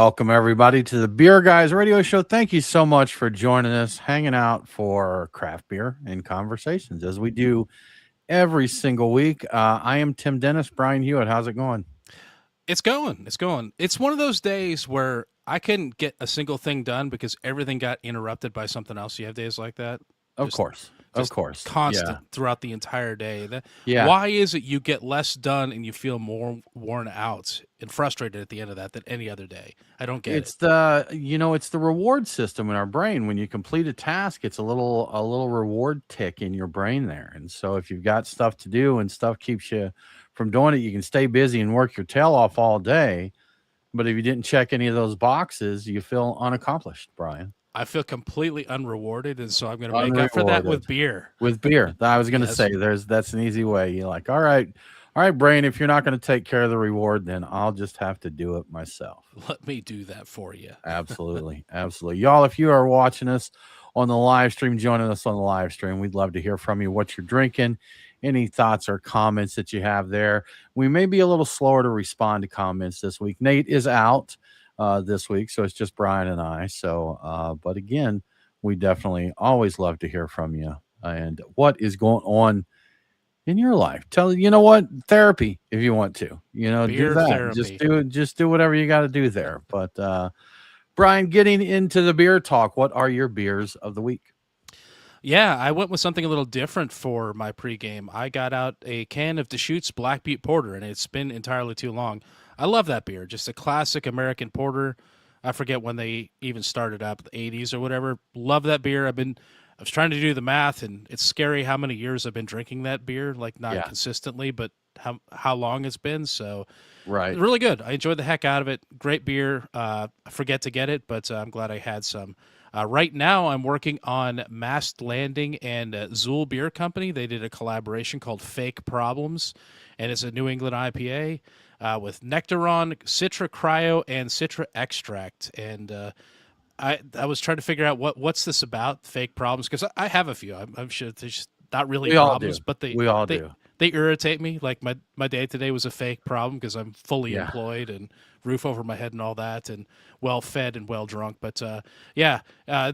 Welcome, everybody, to the Beer Guys Radio Show. Thank you so much for joining us, hanging out for craft beer and conversations as we do every single week. I am Tim Dennis. Brian Hewitt, how's it going? It's going. It's going. It's one of those days where I couldn't get a single thing done because everything got interrupted by something else. You have days like that? Of Just course. Of just course. Yeah. constant throughout the entire day. Yeah. Why is it you get less done and you feel more worn out and frustrated at the end of that than any other day? I don't get it. It's the reward system in our brain. When you complete a task, it's a little reward tick in your brain there. And so if you've got stuff to do and stuff keeps you from doing it, you can stay busy and work your tail off all day. But if you didn't check any of those boxes, you feel unaccomplished, Brian. I feel completely unrewarded, and so I'm going to make up for that Unrewarded with beer. with beer. I was going to Yes, say that's an easy way. You're like, all right, brain. If you're not going to take care of the reward, then I'll just have to do it myself. let me do that for you. Absolutely, absolutely, y'all. If you are watching us on the live stream, joining us on the live stream, we'd love to hear from you. What you're drinking, any thoughts or comments that you have there. We may be a little slower to respond to comments this week. Nate is out this week, so it's just Brian and I. So, but again, we definitely always love to hear from you and what is going on in your life. You know what, therapy if you want to, do Beer that. Just therapy. do it. Just do whatever you got to do there. But Brian, getting into the beer talk, what are your beers of the week? Yeah, I went with something a little different for my pregame. I got out a can of Deschutes Black Butte Porter, and it's been entirely too long. I love that beer, just a classic American porter. I forget when they even started up, the 80s or whatever. Love that beer. I was trying to do the math, and it's scary how many years I've been drinking that beer, like not Yeah, consistently, but how long it's been. So right. really good. I enjoyed the heck out of it. Great beer. I forget to get it, but I'm glad I had some. Right now, I'm working on Mast Landing and Zool Beer Company. They did a collaboration called Fake Problems, and it's a New England IPA with Nectaron, Citra Cryo, and Citra Extract. And I was trying to figure out what's this about, Fake Problems, because I have a few. I'm sure there's just not really We all do. problems, but We all they do. they irritate me. Like my day today was a fake problem because I'm fully Yeah. employed and roof over my head and all that, and well fed and well drunk. But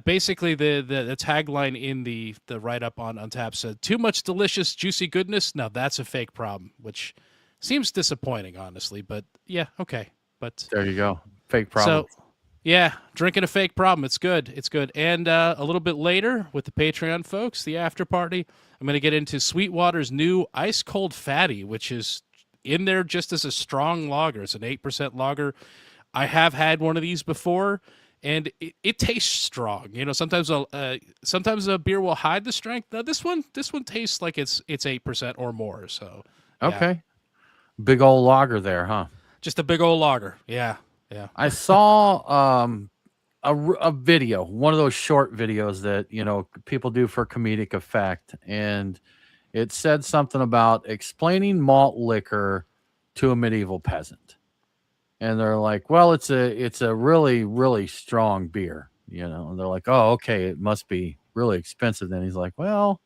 basically the tagline in the write up on tap said, "Too much delicious juicy goodness." Now that's a fake problem, which seems disappointing, honestly. But yeah, okay. But There you go. Fake so problems. yeah, drinking a fake problem. It's good. It's good. And a little bit later with the Patreon folks, the after party, I'm going to get into Sweetwater's new Ice Cold Fatty, which is in there just as a strong lager. It's an 8% lager. I have had one of these before, and it tastes strong. Sometimes sometimes a beer will hide the strength. Now, this one tastes like it's 8% or more. So yeah, Okay. Big old lager there, huh? just a big old lager. Yeah, yeah. I saw a video, one of those short videos that people do for comedic effect, and it said something about explaining malt liquor to a medieval peasant, and they're like, "Well, it's a really really strong beer," and they're like, "Oh, okay, it must be really expensive." Then he's like, "Well,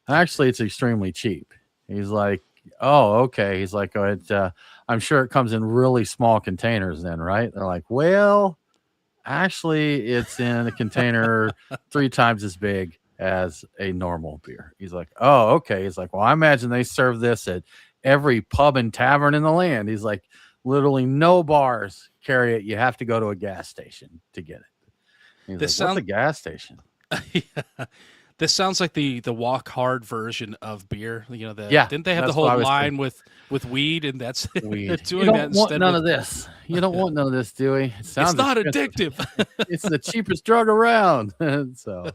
actually, it's extremely cheap." He's like, "Oh, okay." He's like, "Oh, I'm sure it comes in really small containers, then, right?" They're like, "Well." Actually, it's in a container 3 times as big as a normal beer. He's like, "Oh, okay." He's like, "Well, I imagine they serve this at every pub and tavern in the land." He's like, "Literally no bars carry it. You have to go to a gas station to get it." He's This like, "What's a sounds gas station?" Yeah. This sounds like the walk hard version of beer. Yeah, Didn't they have the that's what whole I was thinking. line with weed, and that's they're Weed. You doing that don't want instead none with of this. You don't want none of this, Dewey. It it's sounds not expensive. addictive. It's the cheapest drug around. So,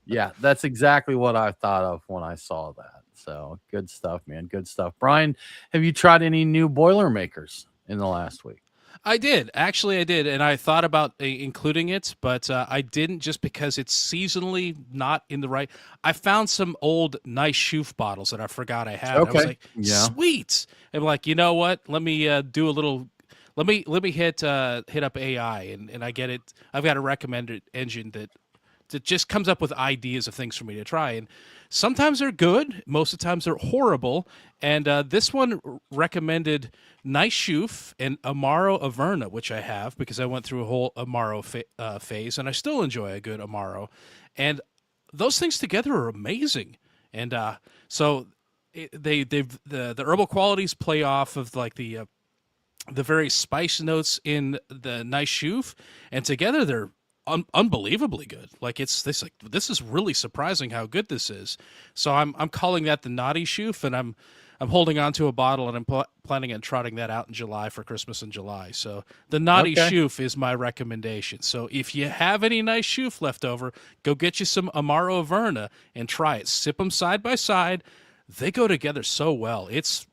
yeah, that's exactly what I thought of when I saw that. So, good stuff, man. Good stuff. Brian, have you tried any new Boilermakers in the last week? I did. Actually, I did. And I thought about including it, but I didn't just because it's seasonally not in the right. I found some old nice Schoof bottles that I forgot I had. I was Okay. like, Yeah. sweet. I'm like, you know what? Let me do a little. Let me hit up AI, and I get it. I've got a recommended engine that that just comes up with ideas of things for me to try. And sometimes they're good, most of the times they're horrible. And this one recommended Nice Shoof and Amaro Averna, which I have because I went through a whole Amaro phase, and I still enjoy a good Amaro. And those things together are amazing. And so the herbal qualities play off of like the very spice notes in the Nice Shoof, and together they're unbelievably good. Like this is really surprising how good this is. So I'm calling that the Naughty Shoof, and I'm holding on to a bottle, and I'm planning on trotting that out in July for Christmas in July. So the Naughty Shoof is my recommendation. So if you have any Nice Shoof left over, go get you some Amaro Averna and try it. Sip them side by side. They go together so well. It's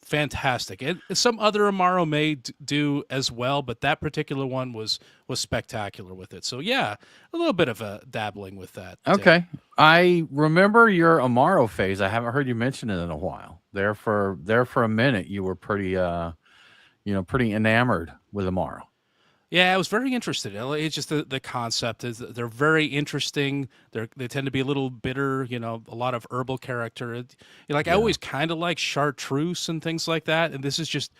fantastic. And some other Amaro may do as well, but that particular one was spectacular with it. So yeah, a little bit of a dabbling with that. Okay. I remember your Amaro phase. I haven't heard you mention it in a while. There for a minute you were pretty pretty enamored with Amaro. Yeah, I was very interested. It's just the concept is that they're very interesting. They tend to be a little bitter, a lot of herbal character. I always kind of like chartreuse and things like that, and this is just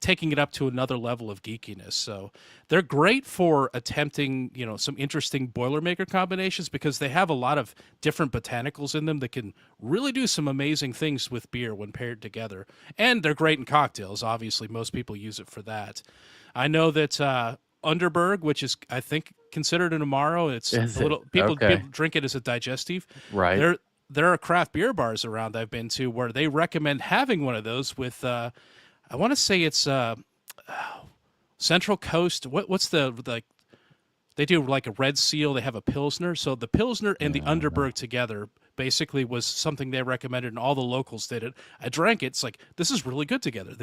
taking it up to another level of geekiness. So they're great for attempting, some interesting Boilermaker combinations because they have a lot of different botanicals in them that can really do some amazing things with beer when paired together. And they're great in cocktails. Obviously, most people use it for that. I know that Underberg, which is I think considered an Amaro, people drink it as a digestive. Right. There are craft beer bars around I've been to where they recommend having one of those with I want to say it's Central Coast. What's they do like a Red Seal. They have a Pilsner. So the Pilsner and the Underberg together basically was something they recommended, and all the locals did it. I drank it. It's like, this is really good together.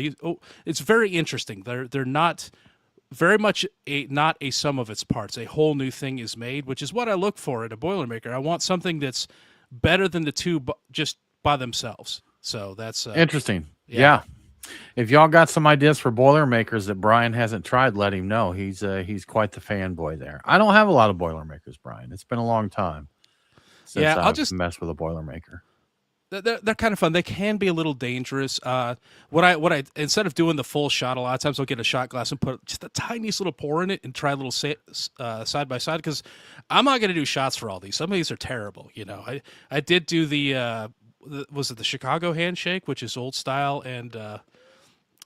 It's very interesting. They're not very much not a sum of its parts. A whole new thing is made, which is what I look for at a Boilermaker. I want something that's better than the two just by themselves. So that's interesting. Yeah. If y'all got some ideas for Boilermakers that Brian hasn't tried, let him know. He's quite the fanboy there. I don't have a lot of Boilermakers, Brian. It's been a long time since I've just messed with a Boilermaker. They're kind of fun. They can be a little dangerous. What I instead of doing the full shot, a lot of times I'll get a shot glass and put just the tiniest little pour in it and try a little side by side, because I'm not going to do shots for all these. Some of these are terrible. I did do was it the Chicago Handshake, which is old style, and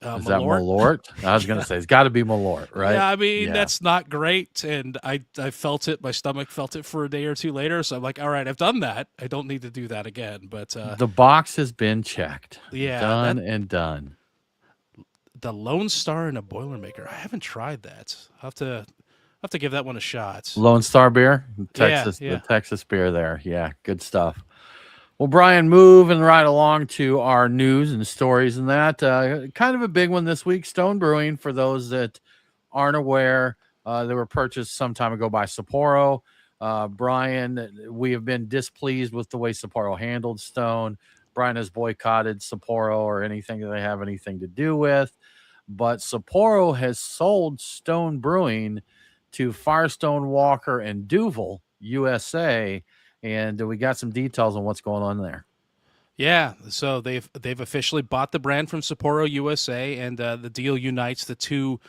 is that Malort? I was going to say, it's got to be Malort, right? Yeah, I mean, that's not great. And I felt it. My stomach felt it for a day or two later. So I'm like, all right, I've done that. I don't need to do that again. But the box has been checked. Yeah. Done. The Lone Star in a Boilermaker. I haven't tried that. I'll have to give that one a shot. Lone Star beer? Texas, the Texas beer there. Yeah, good stuff. Well, Brian, moving right along to our news and stories and that. Kind of a big one this week, Stone Brewing, for those that aren't aware. They were purchased some time ago by Sapporo. Brian, we have been displeased with the way Sapporo handled Stone. Brian has boycotted Sapporo or anything that they have anything to do with. But Sapporo has sold Stone Brewing to Firestone Walker and Duvel, USA. And we got some details on what's going on there. Yeah, so they've officially bought the brand from Sapporo USA, and the deal unites the two,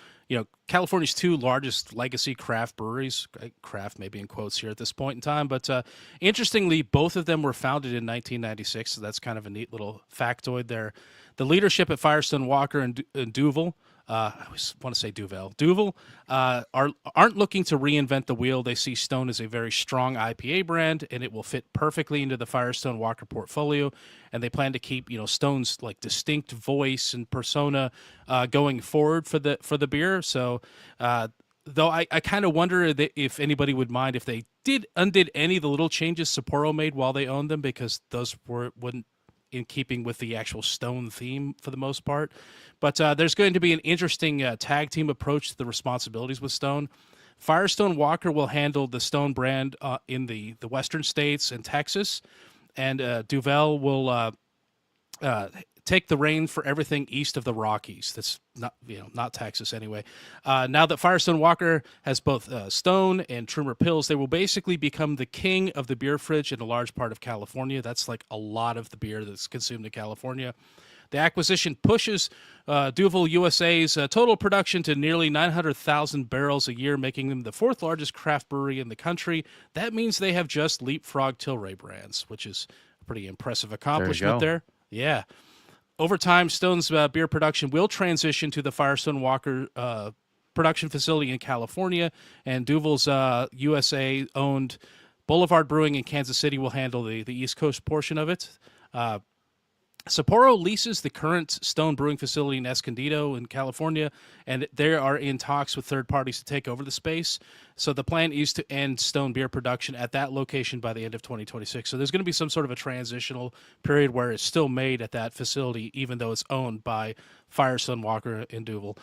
California's two largest legacy craft breweries. Craft maybe in quotes here at this point in time, but interestingly, both of them were founded in 1996. So that's kind of a neat little factoid there. The leadership at Firestone Walker and Duvel. I always want to say Duvel aren't looking to reinvent the wheel. They see Stone as a very strong IPA brand, and it will fit perfectly into the Firestone Walker portfolio. And they plan to keep, Stone's like distinct voice and persona going forward for the beer. So, though I kind of wonder if anybody would mind if they undid any of the little changes Sapporo made while they owned them, because those wouldn't in keeping with the actual Stone theme for the most part. But there's going to be an interesting tag team approach to the responsibilities with Stone. Firestone Walker will handle the Stone brand in the western states and Texas, and Duvel will take the reign for everything east of the Rockies. That's not Texas anyway. Now that Firestone Walker has both Stone and Trumer Pills, they will basically become the king of the beer fridge in a large part of California. That's like a lot of the beer that's consumed in California. The acquisition pushes Duvel USA's total production to nearly 900,000 barrels a year, making them the fourth largest craft brewery in the country. That means they have just leapfrogged Tilray brands, which is a pretty impressive accomplishment there. Yeah. Over time, Stone's beer production will transition to the Firestone Walker production facility in California, and Duvel's USA-owned Boulevard Brewing in Kansas City will handle the East Coast portion of it. Sapporo leases the current Stone Brewing facility in Escondido in California, and they are in talks with third parties to take over the space. So the plan is to end Stone beer production at that location by the end of 2026. So there's going to be some sort of a transitional period where it's still made at that facility, even though it's owned by Firestone Walker and Duvel.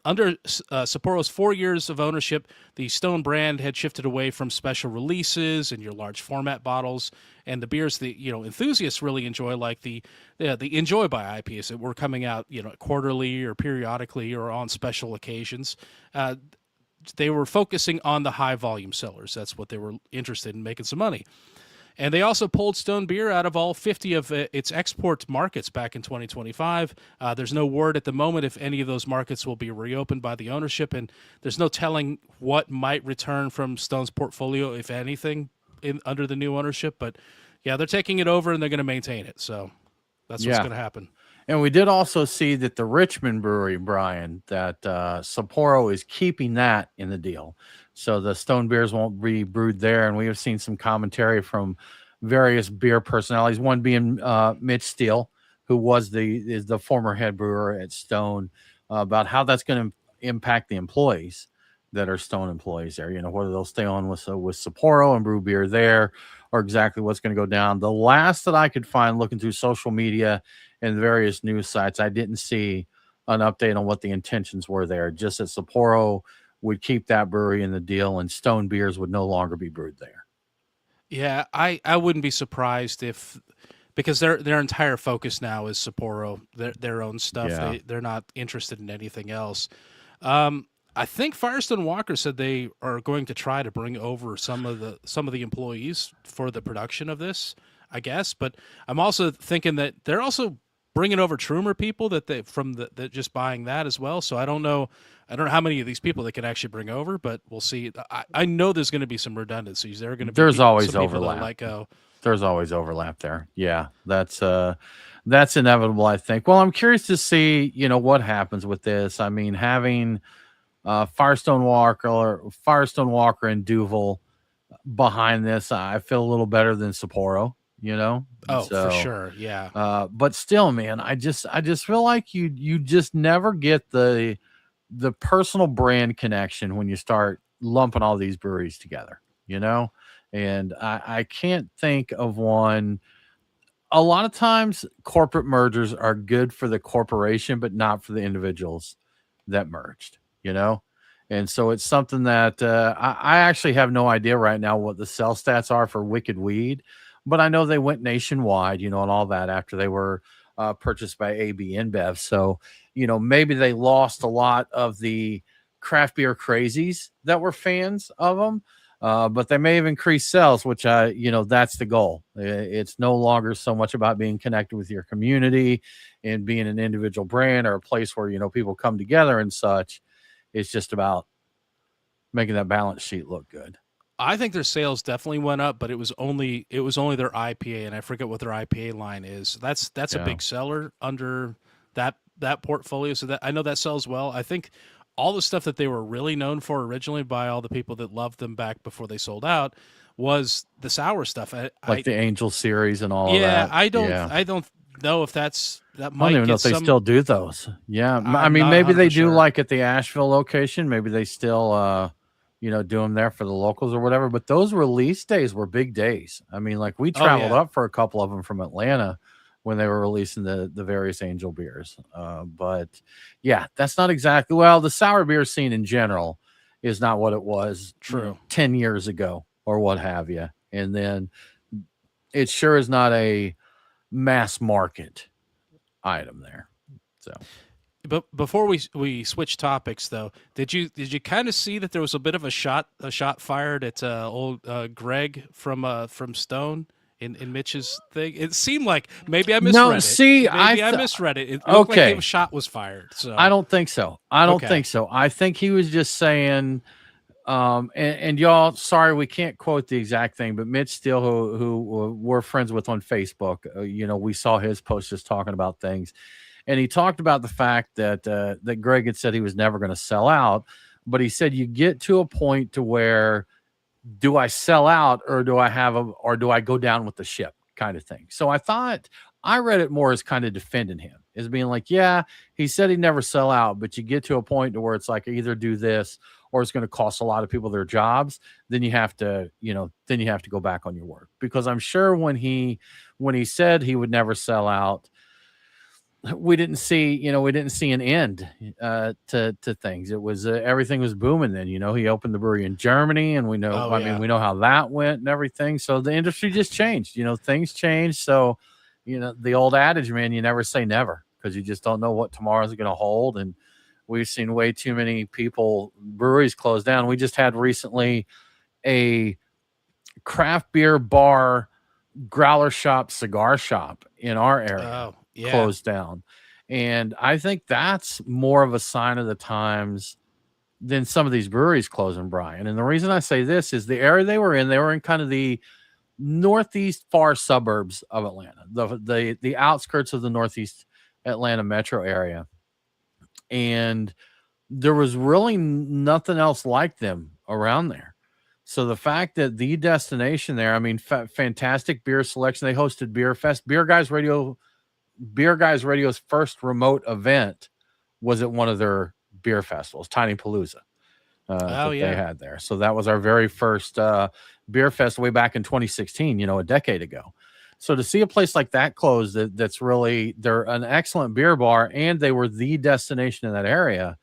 Under Sapporo's 4 years of ownership, the Stone brand had shifted away from special releases and your large format bottles, and the beers that enthusiasts really enjoy, like the Enjoy by IPAs that were coming out quarterly or periodically or on special occasions. They were focusing on the high volume sellers. That's what they were interested in, making some money. And they also pulled Stone beer out of all 50 of its export markets back in 2025. There's no word at the moment if any of those markets will be reopened by the ownership, and there's no telling what might return from Stone's portfolio, if anything, under the new ownership. But yeah, they're taking it over and they're going to maintain it. So that's what's going to happen. And we did also see that the Richmond Brewery, Brian, that Sapporo is keeping that in the deal. So the Stone beers won't be brewed there. And we have seen some commentary from various beer personalities, one being Mitch Steele, who is the former head brewer at Stone, about how that's going to impact the employees that are Stone employees there. Whether they'll stay on with Sapporo and brew beer there, or exactly what's going to go down. The last that I could find looking through social media and various news sites, I didn't see an update on what the intentions were there. Just that Sapporo would keep that brewery in the deal and Stone beers would no longer be brewed there. Yeah, I wouldn't be surprised because their entire focus now is Sapporo, their own stuff. Yeah. They're not interested in anything else. I think Firestone Walker said they are going to try to bring over some of the employees for the production of this, I guess. But I'm also thinking that they're also bringing over Trumer people that just buying that as well. So I don't know how many of these people they can actually bring over, but we'll see. I know there's going to be some redundancies. There's always some overlap. That let go. There's always overlap there. Yeah, that's inevitable, I think. Well, I'm curious to see, what happens with this. I mean, having Firestone Walker and Duvel behind this, I feel a little better than Sapporo. For sure, yeah. But still, man, I just feel like you just never get the personal brand connection when you start lumping all these breweries together. And I can't think of one. A lot of times, corporate mergers are good for the corporation, but not for the individuals that merged. And so it's something that I actually have no idea right now what the sales stats are for Wicked Weed. But I know they went nationwide, and all that after they were purchased by AB InBev. So, maybe they lost a lot of the craft beer crazies that were fans of them, but they may have increased sales, which that's the goal. It's no longer so much about being connected with your community and being an individual brand or a place where, people come together and such. It's just about making that balance sheet look good. I think their sales definitely went up, but it was only their IPA, and I forget what their IPA line is. That's a big seller under that portfolio. So that I know that sells well. I think all the stuff that they were really known for originally by all the people that loved them back before they sold out was the sour stuff. Like the Angel series and all of that. Yeah, I don't know if that might. I don't even know if they still do those. Yeah, I mean, maybe they do like at the Asheville location. Maybe they still do them there for the locals or whatever. But those release days were big days. I mean, like we traveled up for a couple of them from Atlanta when they were releasing the various Angel beers. But yeah, that's not exactly, the sour beer scene in general is not what it was 10 years ago or what have you. And then it sure is not a mass market item there. So, But before we switch topics, though, did you kind of see that there was a bit of a shot fired at old Greg from Stone in Mitch's thing? It seemed like maybe I misread no, it. see, Maybe I misread it. It looked like okay. a shot was fired. So I don't think so. I don't Okay. think so. I think he was just saying, and y'all, sorry, we can't quote the exact thing, but Mitch Steele, who we're friends with on Facebook, we saw his post just talking about things, and he talked about the fact that that Greg had said he was never going to sell out, but he said you get to a point to where, do I sell out or do I go down with the ship kind of thing. So I read it more as kind of defending him, as being like, yeah, he said he'd never sell out, but you get to a point to where it's like either do this or it's going to cost a lot of people their jobs. Then you have to, go back on your word, because I'm sure when he said he would never sell out, we didn't see an end to things. It was everything was booming then. He opened the brewery in Germany, and we know, we know how that went and everything. So the industry just changed. Things changed. So, the old adage, man, you never say never, because you just don't know what tomorrow's going to hold. And we've seen way too many breweries close down. We just had recently a craft beer bar, growler shop, cigar shop in our area closed down. And I think that's more of a sign of the times than some of these breweries closing, Brian. And the reason I say this is the area they were in kind of the northeast far suburbs of Atlanta, the outskirts of the northeast Atlanta metro area. And there was really nothing else like them around there. So the fact that the destination there, fantastic beer selection. They hosted Beer Fest. Beer Guys Radio's first remote event was at one of their beer festivals, Tiny Palooza, they had there. So that was our very first beer fest way back in 2016, a decade ago. So to see a place like that close, that's really, they're an excellent beer bar, and they were the destination in that area.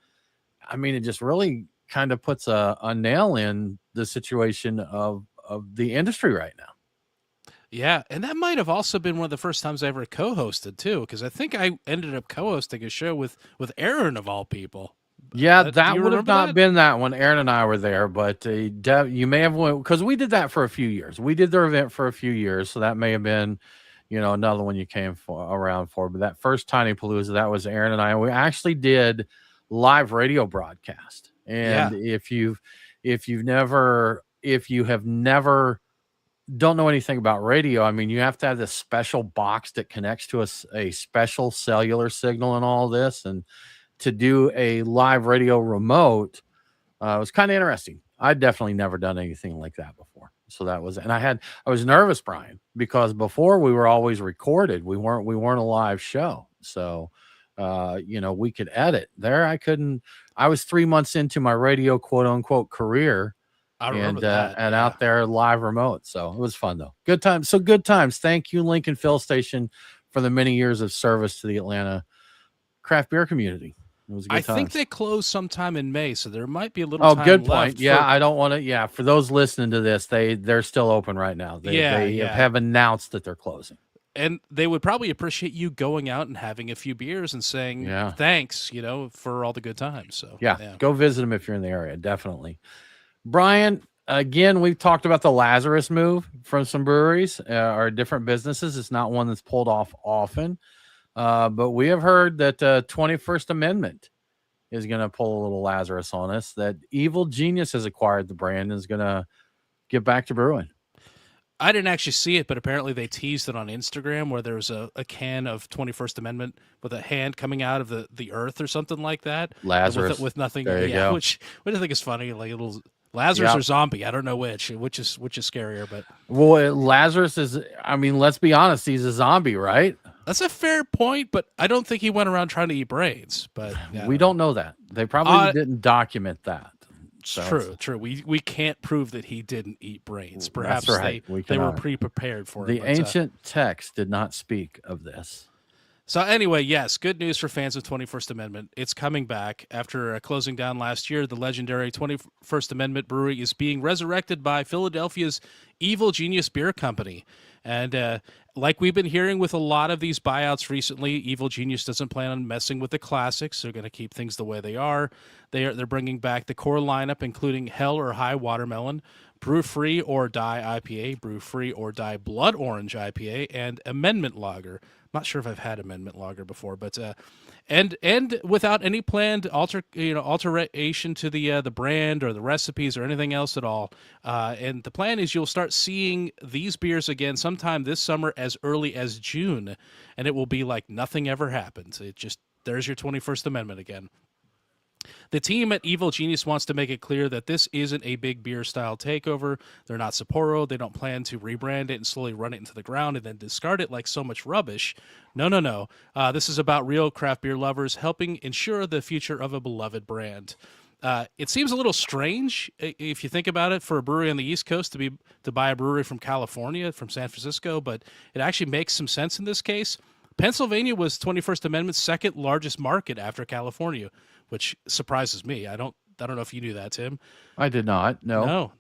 It just really kind of puts a nail in the situation of the industry right now. Yeah, and that might have also been one of the first times I ever co-hosted too, because I think I ended up co-hosting a show with Aaron of all people. Yeah, that would have not been that when Aaron and I were there, but you may have went, because we did that for a few years. We did their event for a few years, so that may have been, another one you came around for. But that first Tiny Palooza, that was Aaron and I. We actually did live radio broadcast, and if you have never don't know anything about radio, you have to have this special box that connects to a special cellular signal and all this, and to do a live radio remote was kind of interesting. I'd definitely never done anything like that before. So that was, and I was nervous, Brian, because before we were always recorded. We weren't a live show. So, we could edit there. I was 3 months into my radio quote unquote career. I remember that. And out there live remote. So it was fun though. Good times. So good times. Thank you, Lincoln Fill Station, for the many years of service to the Atlanta craft beer community. It was a good I time. think they close sometime in May, so there might be a little time good left. Point. Yeah, I don't want to. Yeah, for those listening to this, they're still open right now. They have announced that they're closing. And they would probably appreciate you going out and having a few beers and saying thanks, for all the good times. So go visit them if you're in the area. Definitely. Brian, again, we've talked about the Lazarus move from some breweries or different businesses. It's not one that's pulled off often, but we have heard that 21st Amendment is going to pull a little Lazarus on us, that Evil Genius has acquired the brand and is going to get back to brewing. I didn't actually see it, but apparently they teased it on Instagram, where there's a can of 21st Amendment with a hand coming out of the earth or something like that. Lazarus. With nothing. There you go. Which I think is funny, like a little Lazarus or zombie. I don't know which is scarier, but Lazarus is, let's be honest, he's a zombie, right? That's a fair point, but I don't think he went around trying to eat brains. But we don't know that. They probably didn't document that. So true. We can't prove that he didn't eat brains. Perhaps they were pre-prepared for it. The ancient text did not speak of this. So anyway, yes, good news for fans of 21st Amendment. It's coming back. After closing down last year, the legendary 21st Amendment Brewery is being resurrected by Philadelphia's Evil Genius Beer Company. And like we've been hearing with a lot of these buyouts recently, Evil Genius doesn't plan on messing with the classics. They're going to keep things the way they are. They're bringing back the core lineup, including Hell or High Watermelon, Brew Free or Die IPA, Brew Free or Die Blood Orange IPA, and Amendment Lager. I'm not sure if I've had Amendment Lager before, but and without any planned alteration to the brand or the recipes or anything else at all. And the plan is you'll start seeing these beers again sometime this summer, as early as June, and it will be like nothing ever happened. There's your 21st Amendment again. The team at Evil Genius wants to make it clear that this isn't a big beer style takeover. They're not Sapporo. They don't plan to rebrand it and slowly run it into the ground and then discard it like so much rubbish. No. This is about real craft beer lovers helping ensure the future of a beloved brand. It seems a little strange if you think about it for a brewery on the East Coast to buy a brewery from California, from San Francisco, but it actually makes some sense in this case. Pennsylvania was 21st Amendment's second largest market after California, which surprises me. I don't know if you knew that, Tim. I did not. No.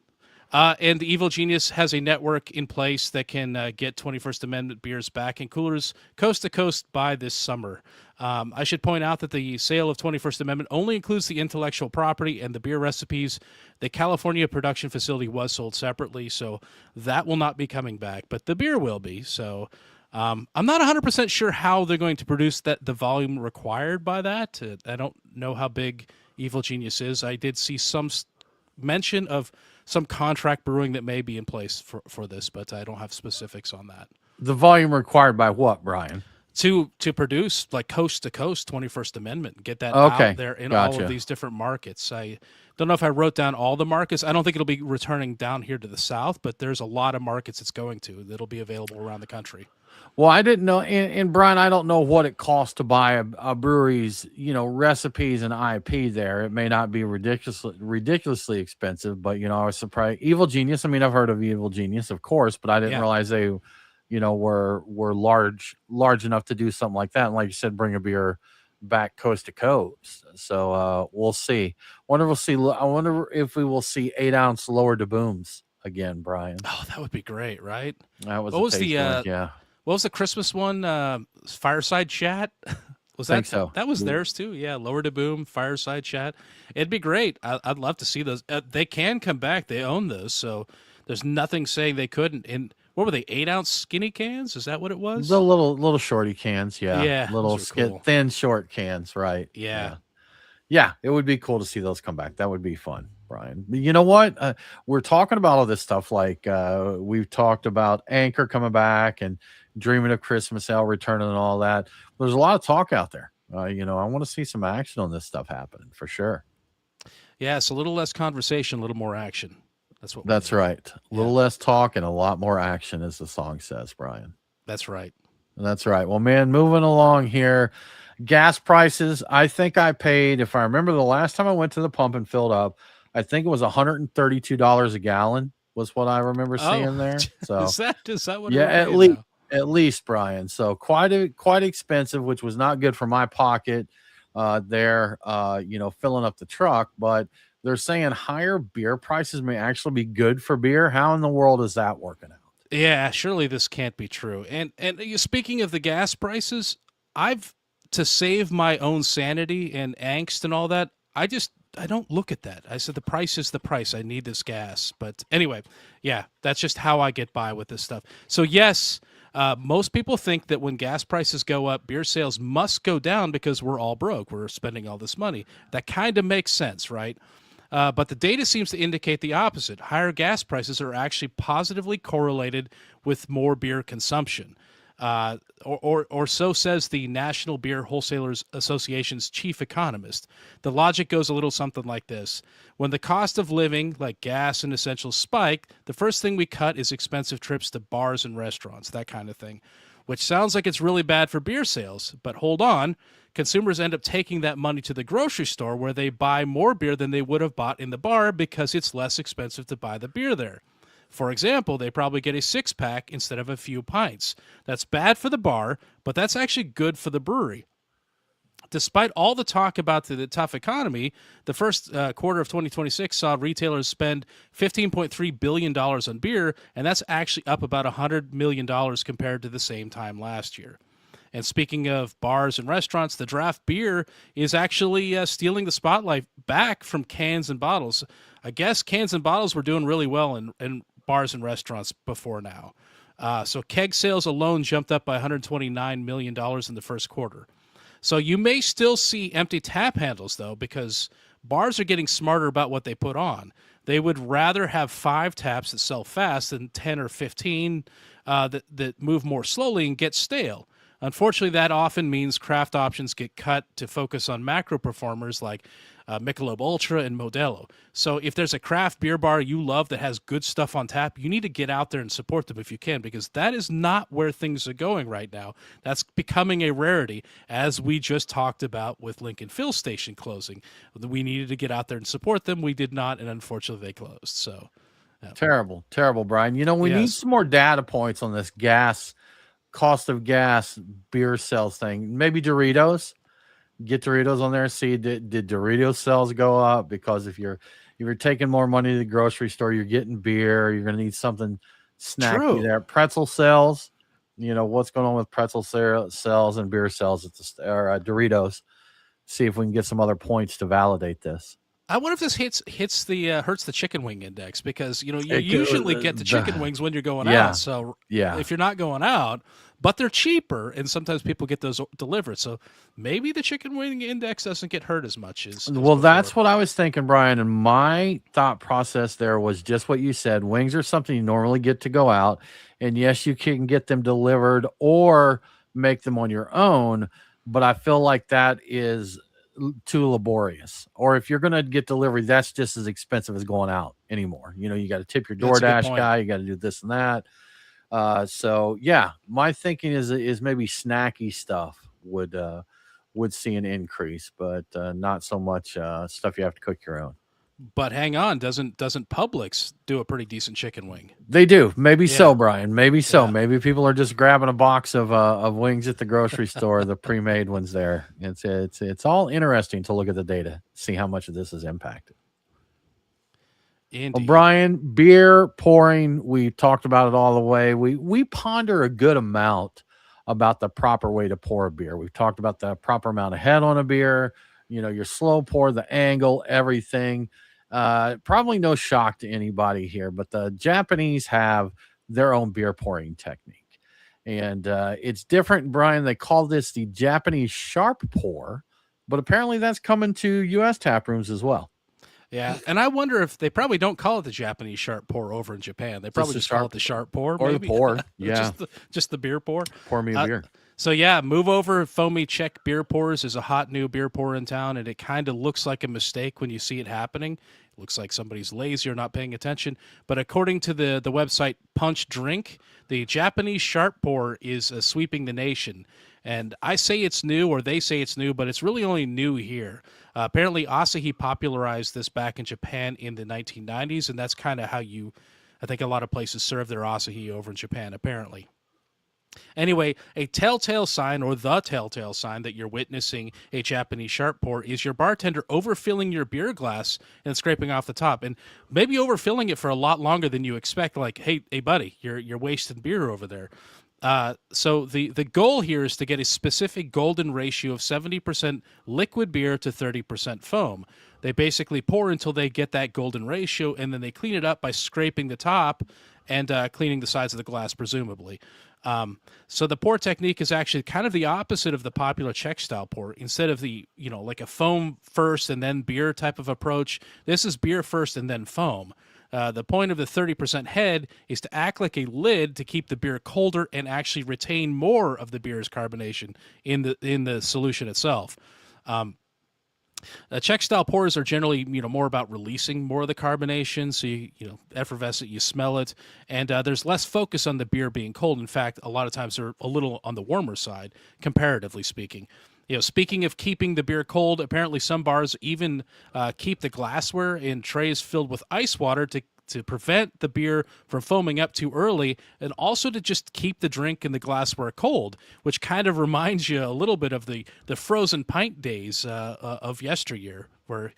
And the Evil Genius has a network in place that can get 21st Amendment beers back in coolers coast to coast by this summer. I should point out that the sale of 21st Amendment only includes the intellectual property and the beer recipes. The California production facility was sold separately, so that will not be coming back, but the beer will be. So I'm not 100% sure how they're going to produce the volume required by that. I don't know how big Evil Genius is. I did see some mention of some contract brewing that may be in place for this, but I don't have specifics on that. The volume required by what, Brian? To produce like coast to coast 21st Amendment, get that Okay, out there in gotcha. all of these different markets. I don't know if I wrote down all the markets. I don't think it'll be returning down here to the South, but there's a lot of markets it's going to that'll be available around the country. Well, I didn't know, and Brian, I don't know what it costs to buy a brewery's, recipes and IP there. It may not be ridiculously expensive, but I was surprised. Evil Genius. I mean, I've heard of Evil Genius, of course, but I didn't realize they, were large enough to do something like that. And like you said, bring a beer back coast to coast. So we'll see. I wonder if we will see 8-ounce lower de booms again, Brian. Oh, that would be great, right? That was What was the yeah. What was the Christmas one? Fireside Chat? Was Think that so. That was theirs too? Yeah, Lower to Boom, Fireside Chat. It'd be great. I'd love to see those. They can come back. They own those, so there's nothing saying they couldn't. And what were they? 8-ounce skinny cans? Is that what it was? The little shorty cans, yeah. Yeah, Little those are cool. thin short cans, right? Yeah. It would be cool to see those come back. That would be fun, Brian. But you know what? We're talking about all this stuff. Like we've talked about Anchor coming back and Dreaming of Christmas Ale returning and all that. There's a lot of talk out there. I want to see some action on this stuff happening for sure. Yeah, it's a little less conversation, a little more action. That's right. A little less talk and a lot more action, as the song says, Brian. That's right. That's right. Well, man, moving along here. Gas prices. I think I paid, if I remember the last time I went to the pump and filled up, I think it was $132 a gallon was what I remember seeing there. So is that what? Yeah, at least, Brian. So quite expensive, which was not good for my pocket there, filling up the truck. But they're saying higher beer prices may actually be good for beer. How in the world is that working out? Yeah, surely this can't be true. And speaking of the gas prices, to save my own sanity and angst and all that, I don't look at that. I said the price is the price. I need this gas. But anyway, yeah, that's just how I get by with this stuff. So yes, most people think that when gas prices go up, beer sales must go down because we're all broke. We're spending all this money. That kind of makes sense, right? But the data seems to indicate the opposite. Higher gas prices are actually positively correlated with more beer consumption. Or so says the National Beer Wholesalers Association's chief economist. The logic goes a little something like this. When the cost of living, like gas and essentials, spike, the first thing we cut is expensive trips to bars and restaurants, that kind of thing, which sounds like it's really bad for beer sales. But hold on, consumers end up taking that money to the grocery store where they buy more beer than they would have bought in the bar because it's less expensive to buy the beer there. For example, they probably get a 6-pack instead of a few pints. That's bad for the bar, but that's actually good for the brewery. despite all the talk about the tough economy, the first quarter of 2026 saw retailers spend $15.3 billion on beer, and that's actually up about $100 million compared to the same time last year. And speaking of bars and restaurants, the draft beer is actually stealing the spotlight back from cans and bottles. I guess cans and bottles were doing really well in bars and restaurants before now. So keg sales alone jumped up by $129 million in the first quarter. So you may still see empty tap handles, though, because bars are getting smarter about what they put on. They would rather have 5 taps that sell fast than 10 or 15 that move more slowly and get stale. Unfortunately, that often means craft options get cut to focus on macro performers like Michelob Ultra and Modelo. So if there's a craft beer bar you love that has good stuff on tap, you need to get out there and support them if you can, because that is not where things are going right now. That's becoming a rarity, as we just talked about with Lincoln Fill Station closing. We needed to get out there and support them. We did not, and unfortunately they closed. So Terrible, Brian. You know, we need some more data points on this cost of gas beer sales thing. Maybe Doritos. Get Doritos on there and see did Doritos sales go up? Because if you're taking more money to the grocery store, you're getting beer. You're going to need something snacky there. Pretzel sales. You know what's going on with pretzel sales and beer sales at Doritos. See if we can get some other points to validate this. I wonder if this hurts the chicken wing index, because you usually get the chicken wings when you're going out. So if you're not going out, but they're cheaper, and sometimes people get those delivered. So maybe the chicken wing index doesn't get hurt as much as well. Before. That's what I was thinking, Brian. And my thought process there was just what you said. Wings are something you normally get to go out, and yes, you can get them delivered or make them on your own. But I feel like that is too laborious. Or if you're going to get delivery, that's just as expensive as going out anymore. You know, you got to tip your DoorDash guy, you got to do this and that. So yeah, my thinking is maybe snacky stuff would see an increase, but not so much stuff you have to cook your own. But hang on, doesn't Publix do a pretty decent chicken wing? They do. Maybe so, Brian. Maybe so. Yeah. Maybe people are just grabbing a box of wings at the grocery store, the pre-made ones there. It's all interesting to look at the data, see how much of this is impacted. Well, Brian, beer pouring, we talked about it all the way. We ponder a good amount about the proper way to pour a beer. We've talked about the proper amount of head on a beer, you know, your slow pour, the angle, everything. Probably no shock to anybody here, but the Japanese have their own beer pouring technique. And it's different, Brian. They call this the Japanese sharp pour, but apparently that's coming to U.S. tap rooms as well. Yeah, and I wonder if they probably don't call it the Japanese sharp pour over in Japan. They probably just call it the sharp pour. Or maybe. The pour, yeah. just the beer pour. Pour me a beer. So yeah, move over. Foamy Czech Beer Pours is a hot new beer pour in town, and it kind of looks like a mistake when you see it happening. It looks like somebody's lazy or not paying attention. But according to the website Punch Drink, the Japanese sharp pour is sweeping the nation. And I say it's new, or they say it's new, but it's really only new here. Apparently, Asahi popularized this back in Japan in the 1990s, and that's kind of how I think a lot of places serve their Asahi over in Japan, apparently. Anyway, a telltale sign, or the telltale sign that you're witnessing a Japanese sharp pour, is your bartender overfilling your beer glass and scraping off the top, and maybe overfilling it for a lot longer than you expect. Like, hey buddy, you're wasting beer over there. So the goal here is to get a specific golden ratio of 70% liquid beer to 30% foam. They basically pour until they get that golden ratio, and then they clean it up by scraping the top and cleaning the sides of the glass, presumably. So the pour technique is actually kind of the opposite of the popular Czech style pour. Instead of the, like a foam first and then beer type of approach, this is beer first and then foam. The point of the 30% head is to act like a lid to keep the beer colder and actually retain more of the beer's carbonation in the solution itself. Czech style pours are generally, more about releasing more of the carbonation. So you effervescent, you smell it, and there's less focus on the beer being cold. In fact, a lot of times they're a little on the warmer side, comparatively speaking. Speaking of keeping the beer cold, apparently some bars even keep the glassware in trays filled with ice water to prevent the beer from foaming up too early, and also to just keep the drink in the glassware cold, which kind of reminds you a little bit of the frozen pint days of yesteryear, where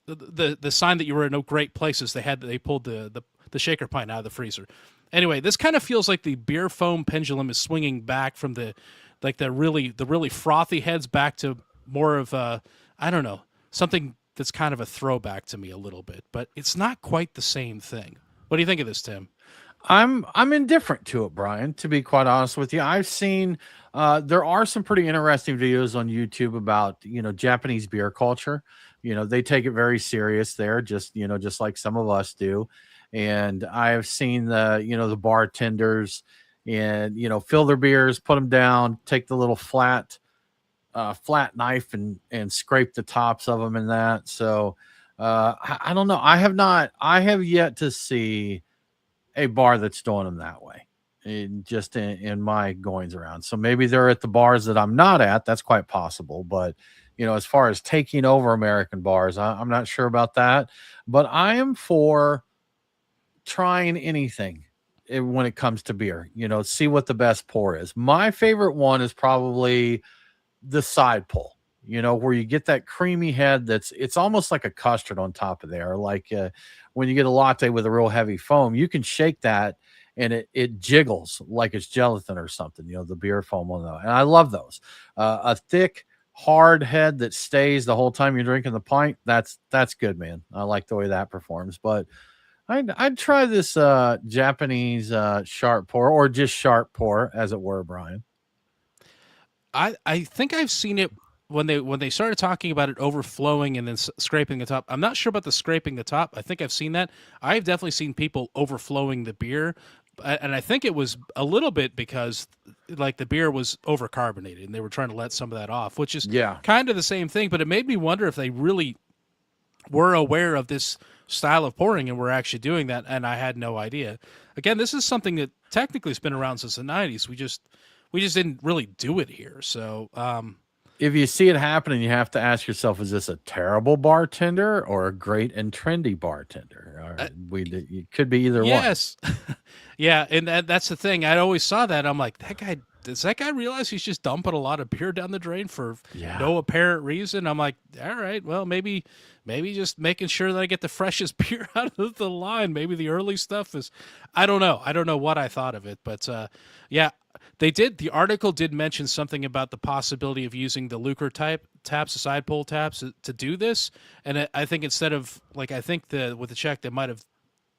the sign that you were in no great places, they pulled the shaker pint out of the freezer. Anyway, this kind of feels like the beer foam pendulum is swinging back from the really frothy heads back to more of I don't know, something that's kind of a throwback to me a little bit, but it's not quite the same thing. What do you think of this, Tim? I'm indifferent to it, Brian, to be quite honest with you. I've seen there are some pretty interesting videos on YouTube about, Japanese beer culture. They take it very serious there, just like some of us do. And I've seen the bartenders and, fill their beers, put them down, take the little flat knife and scrape the tops of them and that. So I don't know. I have yet to see a bar that's doing them that way in my goings around. So maybe they're at the bars that I'm not at. That's quite possible. But, as far as taking over American bars, I'm not sure about that. But I am for trying anything when it comes to beer, see what the best pour is. My favorite one is probably the side pull, where you get that creamy head it's almost like a custard on top of there. Like when you get a latte with a real heavy foam, you can shake that and it jiggles like it's gelatin or something, the beer foam on that. And I love those. A thick, hard head that stays the whole time you're drinking the pint. That's good, man. I like the way that performs. But I'd try this Japanese sharp pour, or just sharp pour, as it were, Brian. I think I've seen it when they started talking about it overflowing and then scraping the top. I'm not sure about the scraping the top. I think I've seen that. I've definitely seen people overflowing the beer, and I think it was a little bit because like the beer was overcarbonated and they were trying to let some of that off, which is kind of the same thing. But it made me wonder if they really were aware of this style of pouring and were actually doing that, and I had no idea. Again, this is something that technically has been around since the 90s. We just didn't really do it here. So if you see it happening, you have to ask yourself, is this a terrible bartender or a great and trendy bartender? It could be either one. Yes. Yeah, and that's the thing. I always saw that. I'm like, does that guy realize he's just dumping a lot of beer down the drain for no apparent reason? I'm like, all right, well, maybe just making sure that I get the freshest beer out of the line. Maybe the early stuff is, I don't know. I don't know what I thought of it, but the article did mention something about the possibility of using the Lucre type taps, the side pull taps to do this. And I think instead of with the Czech, they might have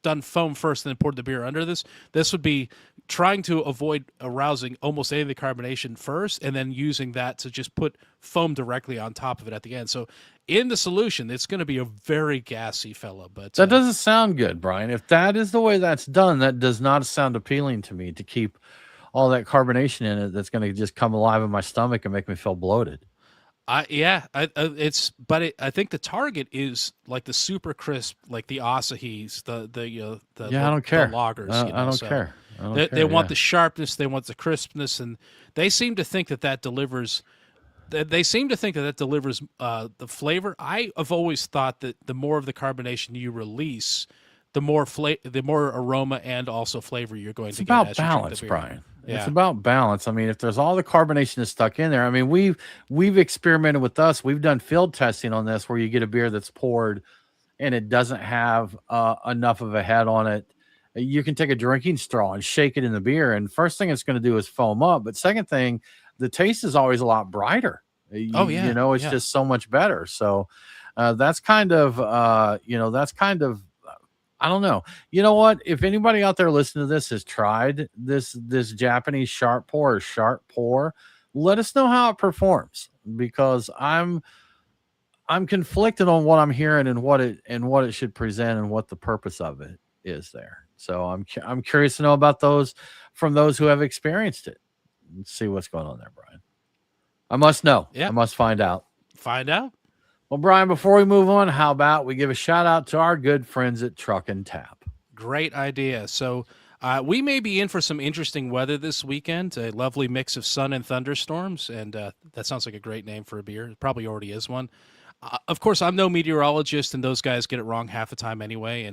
done foam first and then poured the beer under this. This would be trying to avoid arousing almost any of the carbonation first and then using that to just put foam directly on top of it at the end. So in the solution, it's going to be a very gassy fella. But that doesn't sound good, Brian. If that is the way that's done, that does not sound appealing to me, to keep all that carbonation in it that's going to just come alive in my stomach and make me feel bloated. I think the target is like the super crisp, like the Asahis, I don't care. The lagers. I don't care. They want the sharpness, they want the crispness, and they seem to think that delivers. They seem to think that delivers the flavor. I have always thought that the more of the carbonation you release, the more aroma and also flavor you're going to get. It's about balance, Brian. Yeah. It's about balance. I mean, if there's all the carbonation is stuck in there, I mean, we've experimented with us. We've done field testing on this where you get a beer that's poured and it doesn't have enough of a head on it. You can take a drinking straw and shake it in the beer, and first thing it's going to do is foam up. But second thing, the taste is always a lot brighter. It's just so much better. So that's kind of I don't know. You know what? If anybody out there listening to this has tried this Japanese sharp pour, let us know how it performs, because I'm conflicted on what I'm hearing and what it should present and what the purpose of it is there. So I'm curious to know about those from those who have experienced it. Let's see what's going on there, Brian. I must know. Yeah. I must find out. Find out. Well, Brian, before we move on, how about we give a shout out to our good friends at Truck and Tap? Great idea. So we may be in for some interesting weather this weekend, a lovely mix of sun and thunderstorms, and that sounds like a great name for a beer. It probably already is one. Of course, I'm no meteorologist, and those guys get it wrong half the time anyway,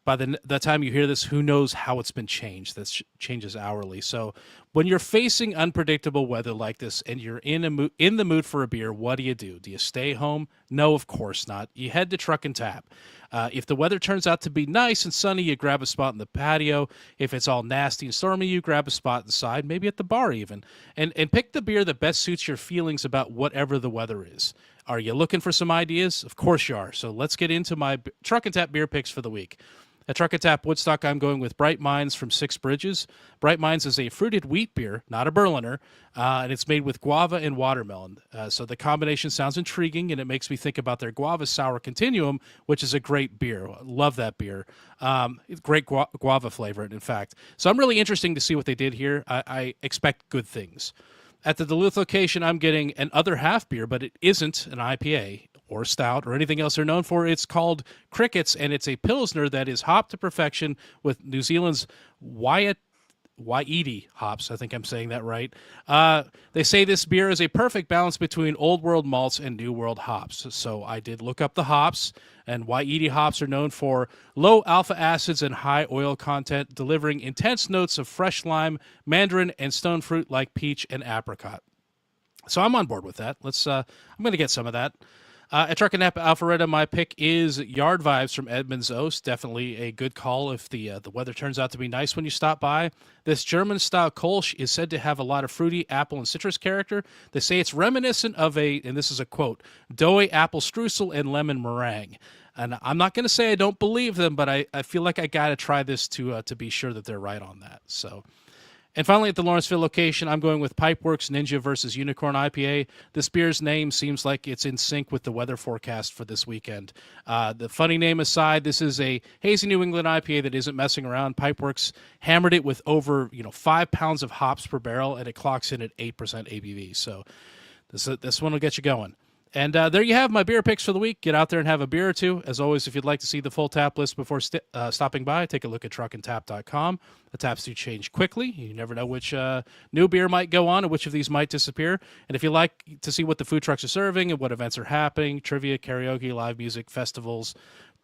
by the time you hear this, who knows how it's been changed? That changes hourly. So when you're facing unpredictable weather like this and you're in the mood for a beer, what do? Do you stay home? No, of course not. You head to Truck and Tap. If the weather turns out to be nice and sunny, you grab a spot in the patio. If it's all nasty and stormy, you grab a spot inside, maybe at the bar even, and pick the beer that best suits your feelings about whatever the weather is. Are you looking for some ideas? Of course you are. So let's get into my Truck and Tap beer picks for the week. At Truck and Tap Woodstock, I'm going with Bright Minds from Six Bridges. Bright Minds is a fruited wheat beer, not a Berliner, and it's made with guava and watermelon. So the combination sounds intriguing, and it makes me think about their Guava Sour Continuum, which is a great beer. Love that beer. Great guava flavor, in fact. So I'm really interested to see what they did here. I expect good things. At the Duluth location, I'm getting an other half beer, but it isn't an IPA or stout or anything else they're known for. It's called Crickets, and it's a Pilsner that is hopped to perfection with New Zealand's Waiiti hops. I think I'm saying that right. They say this beer is a perfect balance between Old World malts and New World hops. So I did look up the hops, and Waiiti hops are known for low alpha acids and high oil content, delivering intense notes of fresh lime, mandarin, and stone fruit like peach and apricot. So I'm on board with that. I'm going to get some of that. At Truck and Tap Alpharetta, my pick is Yard Vibes from Edmunds Oast. Definitely a good call if the weather turns out to be nice when you stop by. This German-style Kolsch is said to have a lot of fruity apple and citrus character. They say it's reminiscent of and this is a quote, doughy apple streusel and lemon meringue. And I'm not going to say I don't believe them, but I feel like I got to try this to be sure that they're right on that. So. And finally, at the Lawrenceville location, I'm going with Pipeworks Ninja versus Unicorn IPA. This beer's name seems like it's in sync with the weather forecast for this weekend. The funny name aside, this is a hazy New England IPA that isn't messing around. Pipeworks hammered it with over 5 pounds of hops per barrel, and it clocks in at 8% ABV. So this one will get you going. And there you have my beer picks for the week. Get out there and have a beer or two. As always, if you'd like to see the full tap list before stopping by, take a look at truckandtap.com. The taps do change quickly. You never know which new beer might go on and which of these might disappear. And if you like to see what the food trucks are serving and what events are happening, trivia, karaoke, live music, festivals,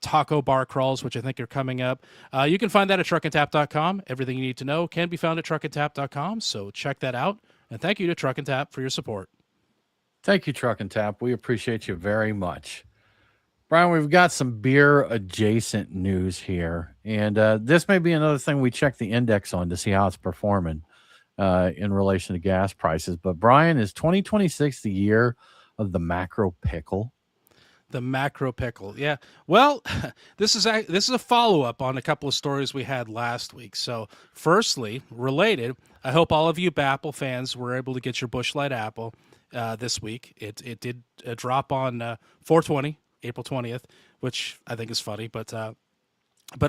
taco bar crawls, which I think are coming up, you can find that at truckandtap.com. Everything you need to know can be found at truckandtap.com, so check that out. And thank you to Truck and Tap for your support. Thank you, Truck and Tap. We appreciate you very much. Brian, we've got some beer adjacent news here. And this may be another thing we check the index on to see how it's performing in relation to gas prices. But Brian, is 2026 the year of the macro pickle? The macro pickle. Yeah. Well, this is a follow-up on a couple of stories we had last week. So firstly, related, I hope all of you Apple fans were able to get your Busch Light apple this week. It did drop on 4/20, April 20th, which I think is funny. But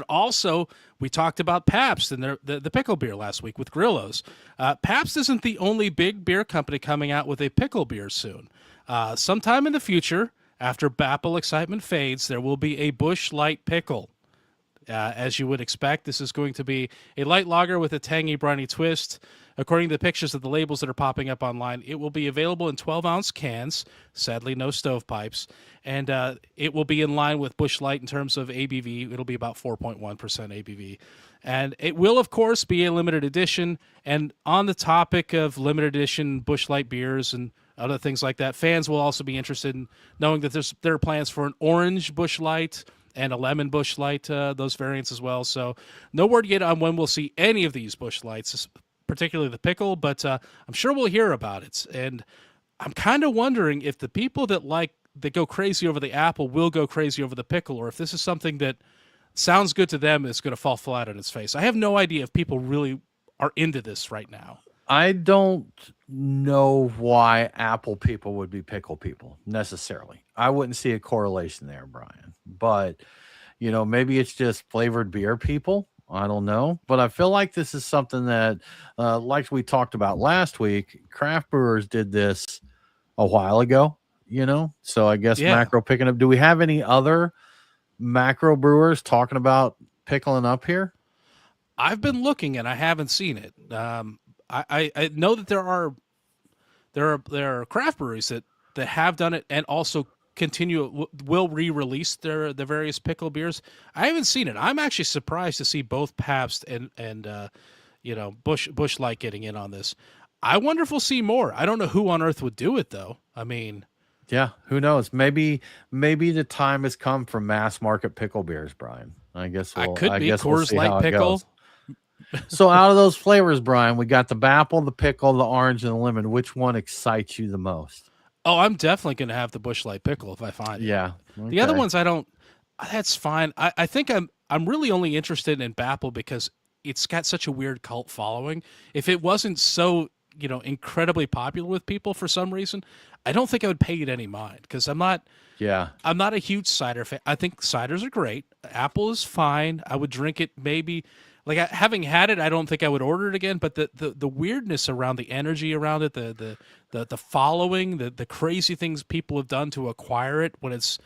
also we talked about Pabst and the pickle beer last week with Grillo's. Pabst isn't the only big beer company coming out with a pickle beer soon. Sometime in the future, after Apple excitement fades, there will be a Busch Light pickle. As you would expect, this is going to be a light lager with a tangy, briny twist. According to the pictures of the labels that are popping up online, it will be available in 12-ounce cans, sadly no stovepipes, and it will be in line with Busch Light in terms of ABV. It'll be about 4.1% ABV. And it will, of course, be a limited edition. And on the topic of limited edition Busch Light beers and other things like that, fans will also be interested in knowing that there are plans for an orange Busch Light and a lemon Busch Light, those variants as well. So no word yet on when we'll see any of these Busch Lights, particularly the pickle, but I'm sure we'll hear about it. And I'm kind of wondering if the people that go crazy over the apple will go crazy over the pickle, or if this is something that sounds good to them is going to fall flat on its face. I have no idea if people really are into this right now. I don't know why apple people would be pickle people necessarily. I wouldn't see a correlation there, Brian. But, maybe it's just flavored beer people. I don't know. But I feel like this is something that, like we talked about last week, craft brewers did this a while ago, So I guess macro picking up. Do we have any other macro brewers talking about pickling up here? I've been looking and I haven't seen it. I know that there are craft breweries that have done it and also will re-release the various pickle beers. I haven't seen it. I'm actually surprised to see both Pabst and Busch Light getting in on this. I wonder if we'll see more. I don't know who on earth would do it though. I mean, yeah, who knows? Maybe the time has come for mass market pickle beers, Brian. I guess I we'll Coors see how Light it pickle. goes. So out of those flavors, Brian, we got the apple, the pickle, the orange, and the lemon. Which one excites you the most? Oh, I'm definitely going to have the Busch Light pickle if I find it. Yeah. The other okay. ones I don't. That's fine. I think I'm really only interested in Bapple because it's got such a weird cult following. If it wasn't so incredibly popular with people for some reason, I don't think I would pay it any mind because I'm not a huge cider fan. I think ciders are great. Apple is fine. I would drink it maybe. Like having had it, I don't think I would order it again. But the weirdness around the energy around it, the following, the crazy things people have done to acquire it when it's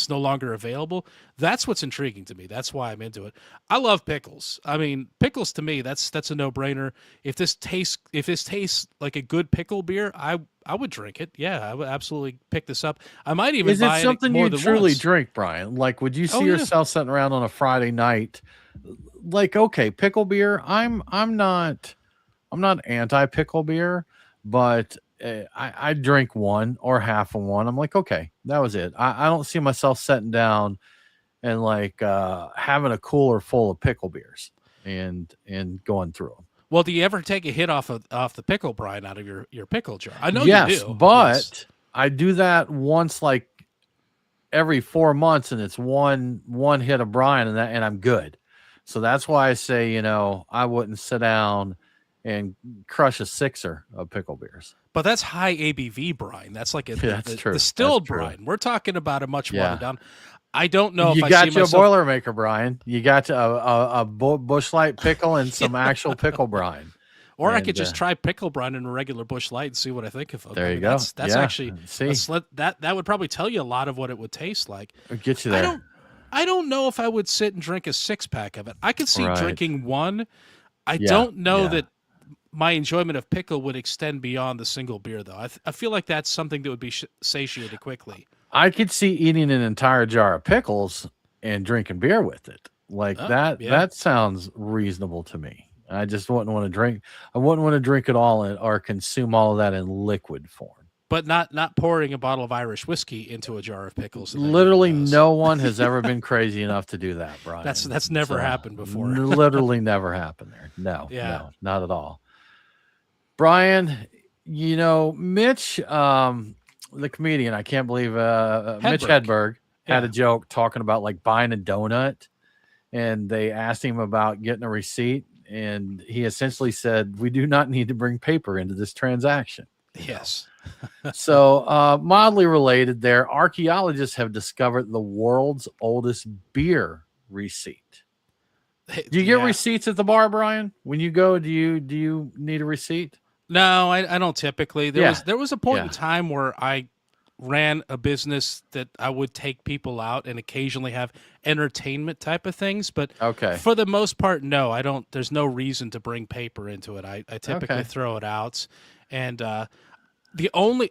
no longer available, that's what's intriguing to me. That's why I'm into it. I love pickles. I mean, pickles to me, that's a no brainer. If this tastes like a good pickle beer, I would drink it. Yeah, I would absolutely pick this up. I might even buy it something more you than truly once. drink, Brian? Like, would you see Oh, yeah. yourself sitting around on a Friday night? Like, okay, pickle beer. I'm not anti pickle beer, but I drink one or half of one. I'm like, okay, that was it. I don't see myself sitting down and like having a cooler full of pickle beers and going through them. Well, do you ever take a hit off the pickle brine out of your pickle jar? I know yes, you do. But yes. I do that once, like every 4 months, and it's one hit of brine, and I'm good. So that's why I say, I wouldn't sit down and crush a sixer of pickle beers. But that's high ABV brine. That's like that's true. Distilled That's true. brine. We're talking about a much watered down. I don't know if you I got see you myself... a Boilermaker, Brian. You got you a Busch Light pickle and some actual pickle brine. Or I could just try pickle brine in a regular Busch Light and see what I think of it. There you go. That's actually see that would probably tell you a lot of what it would taste like. It'll get you there. I don't know if I would sit and drink a 6-pack of it. I could see drinking one. I Yeah, don't know yeah. that my enjoyment of pickle would extend beyond the single beer, though. I feel like that's something that would be satiated quickly. I could see eating an entire jar of pickles and drinking beer with it. Like that. Yeah. That sounds reasonable to me. I just wouldn't want to drink. I wouldn't want to drink it all or consume all of that in liquid form. But not pouring a bottle of Irish whiskey into a jar of pickles. Literally, no one has ever been crazy enough to do that, Brian. That's never happened before. Literally never happened there. No, not at all. Brian, Mitch, the comedian, I can't believe Mitch Hedberg had a joke talking about like buying a donut, and they asked him about getting a receipt, and he essentially said, "We do not need to bring paper into this transaction." Yes. So, mildly related there, archaeologists have discovered the world's oldest beer receipt. Do you get receipts at the bar, Brian? When you go, do you need a receipt? No, I don't typically. There was a point in time where I ran a business that I would take people out and occasionally have entertainment type of things, but for the most part, no, I don't. There's no reason to bring paper into it. I typically throw it out, and the only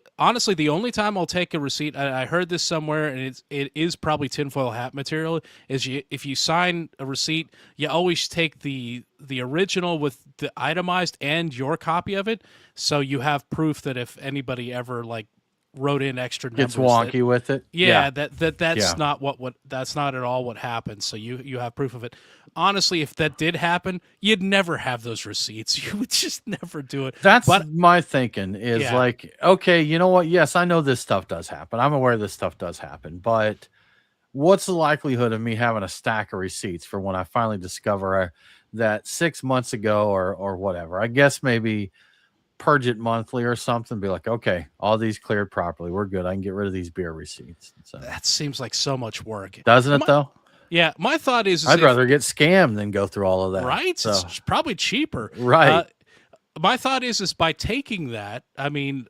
time I'll take a receipt, I heard this somewhere, and it is probably tinfoil hat material, is if you sign a receipt, you always take the original with the itemized and your copy of it, so you have proof that if anybody ever like wrote in extra numbers, gets wonky with it. That's not that's not at all what happened. So you have proof of it. Honestly, if that did happen, you'd never have those receipts. You would just never do it. That's my thinking is like, okay, you know what? Yes, I know this stuff does happen. I'm aware this stuff does happen, but what's the likelihood of me having a stack of receipts for when I finally discover that 6 months ago or whatever? I guess maybe purge it monthly or something. Be like, okay, all these cleared properly. We're good. I can get rid of these beer receipts. So that seems like so much work, doesn't it? Though. Yeah, my thought is I'd rather get scammed than go through all of that. Right? So. It's probably cheaper. Right. My thought is by taking that, I mean,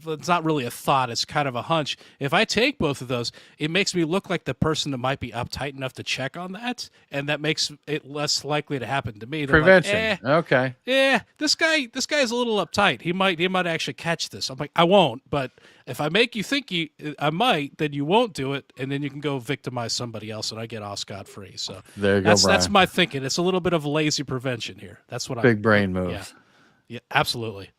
it's not really a thought, it's kind of a hunch. If I take both of those, it makes me look like the person that might be uptight enough to check on that, and that makes it less likely to happen to me. They're Prevention. like, Okay. yeah, this guy's a little uptight. He might actually catch this. I'm like, I won't, but if I make you think I might, then you won't do it, and then you can go victimize somebody else, and I get off scot free. So There you go, that's Brian. my thinking. It's a little bit of lazy prevention here. That's what Big brain moves. Yeah, yeah, absolutely.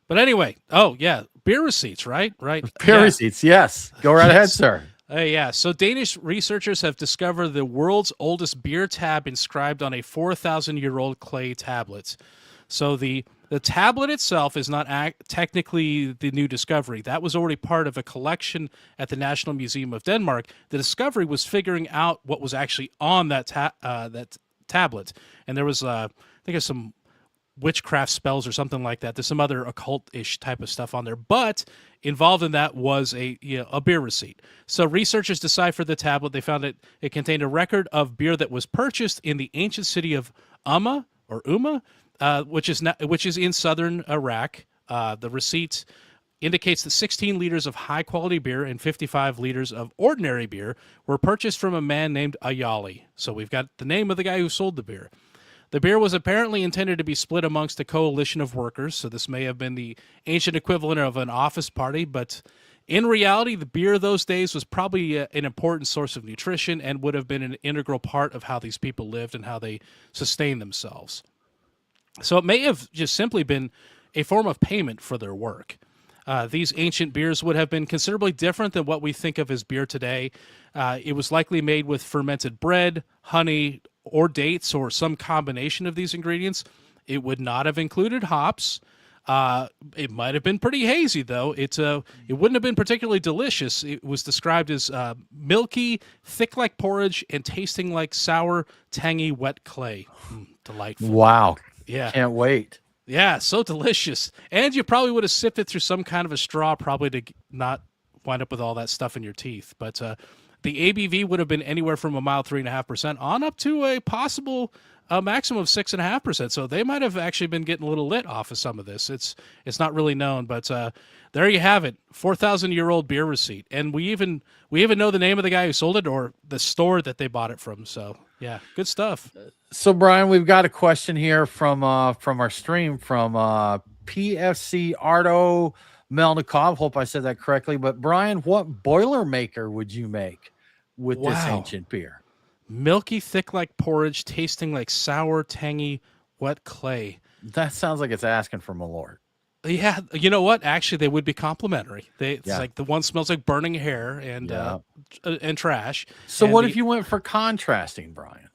But anyway, oh yeah, beer receipts, right? Beer Yeah. receipts. Yes. Go right ahead, Yes. sir. Yeah, so Danish researchers have discovered the world's oldest beer tab inscribed on a 4,000-year-old clay tablet. So the tablet itself is not technically the new discovery. That was already part of a collection at the National Museum of Denmark. The discovery was figuring out what was actually on that that tablet, and there was I think there's some witchcraft spells or something like that. There's some other occult-ish type of stuff on there, but involved in that was a beer receipt. So researchers deciphered the tablet. They found it contained a record of beer that was purchased in the ancient city of Umma, which is in southern Iraq. The receipt indicates that 16 liters of high-quality beer and 55 liters of ordinary beer were purchased from a man named Ayali. So we've got the name of the guy who sold the beer. The beer was apparently intended to be split amongst a coalition of workers, so this may have been the ancient equivalent of an office party, but in reality, the beer those days was probably an important source of nutrition and would have been an integral part of how these people lived and how they sustained themselves. So it may have just simply been a form of payment for their work. These ancient beers would have been considerably different than what we think of as beer today. It was likely made with fermented bread, honey, or dates, or some combination of these ingredients. It would not have included hops. It might have been pretty hazy, though. It wouldn't have been particularly delicious. It was described as milky, thick like porridge, and tasting like sour, tangy, wet clay. Delightful. Wow. Yeah. Can't wait. Yeah, so delicious. And you probably would have sipped it through some kind of a straw, probably to not wind up with all that stuff in your teeth. But the ABV would have been anywhere from a mild 3.5% on up to a possible maximum of 6.5%. So they might have actually been getting a little lit off of some of this. It's not really known, but there you have it, 4,000-year-old beer receipt, and we even know the name of the guy who sold it or the store that they bought it from. So yeah, good stuff. So Brian, we've got a question here from our stream from PFC Ardo Melnikov. Hope I said that correctly. But Brian, what Boilermaker would you make with this ancient beer? Milky, thick like porridge, tasting like sour, tangy, wet clay. That sounds like it's asking for Malort. Yeah, you know what? Actually, they would be complimentary. It's like the one smells like burning hair and trash. So and what if you went for contrasting, Brian?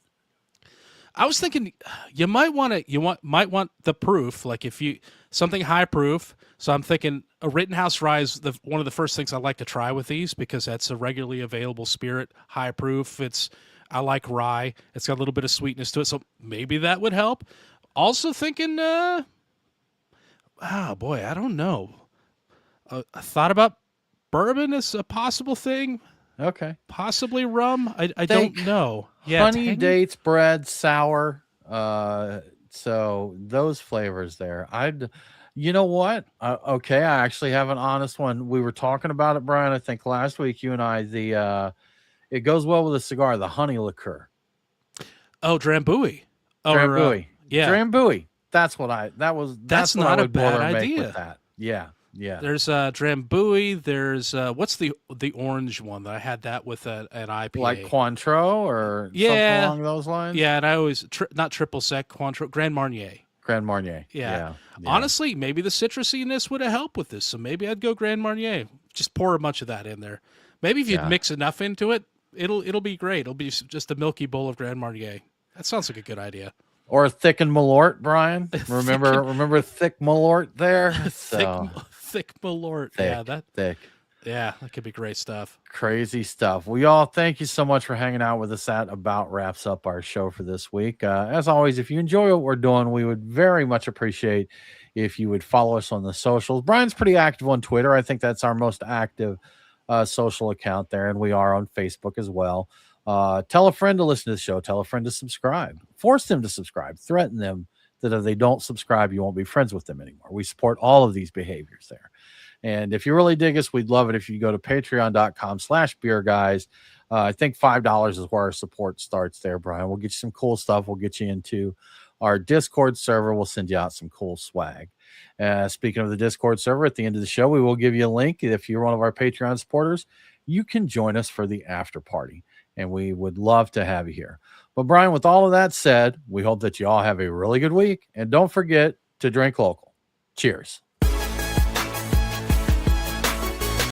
I was thinking you might want the proof, like if you something high proof. So I'm thinking a Rittenhouse Rye is one of the first things I like to try with these because that's a regularly available spirit, high proof. I like rye. It's got a little bit of sweetness to it, so maybe that would help. Also thinking, I don't know. I thought about bourbon as a possible thing. Okay. Possibly rum. I don't know. Yeah, honey, dates, bread, sour. So those flavors there. You know what? Okay, I actually have an honest one. We were talking about it, Brian. I think last week you and I. It goes well with a cigar, the honey liqueur. Oh, Drambuie. Drambuie. Yeah, Drambuie. That's not a bad idea. With that. Yeah. There's Drambuie. There's what's the orange one that I had that with an IPA, like Cointreau or something along those lines. Yeah, and I always not triple sec Cointreau, Grand Marnier. Yeah. Honestly, maybe the citrusiness would have helped with this, so maybe I'd go Grand Marnier. Just pour a bunch of that in there. Maybe if you mix enough into it, it'll be great. It'll be just a milky bowl of Grand Marnier. That sounds like a good idea. Or thickened Malort, Brian. Remember thick Malort there? Thick Malort. Thick. Yeah, that could be great stuff. Crazy stuff. We all thank you so much for hanging out with us. That about wraps up our show for this week. As always, if you enjoy what we're doing, we would very much appreciate if you would follow us on the socials. Brian's pretty active on Twitter. I think that's our most active social account there, and we are on Facebook as well. Tell a friend to listen to the show. Tell a friend to subscribe. Force them to subscribe. Threaten them that if they don't subscribe, you won't be friends with them anymore. We support all of these behaviors there. And if you really dig us, we'd love it if you go to patreon.com/beer guys. I think $5 is where our support starts there, Brian. We'll get you some cool stuff. We'll get you into our Discord server. We'll send you out some cool swag. Speaking of the Discord server, at the end of the show, we will give you a link. If you're one of our Patreon supporters, you can join us for the after party, and we would love to have you here. But Brian, with all of that said, we hope that you all have a really good week, and don't forget to drink local. Cheers.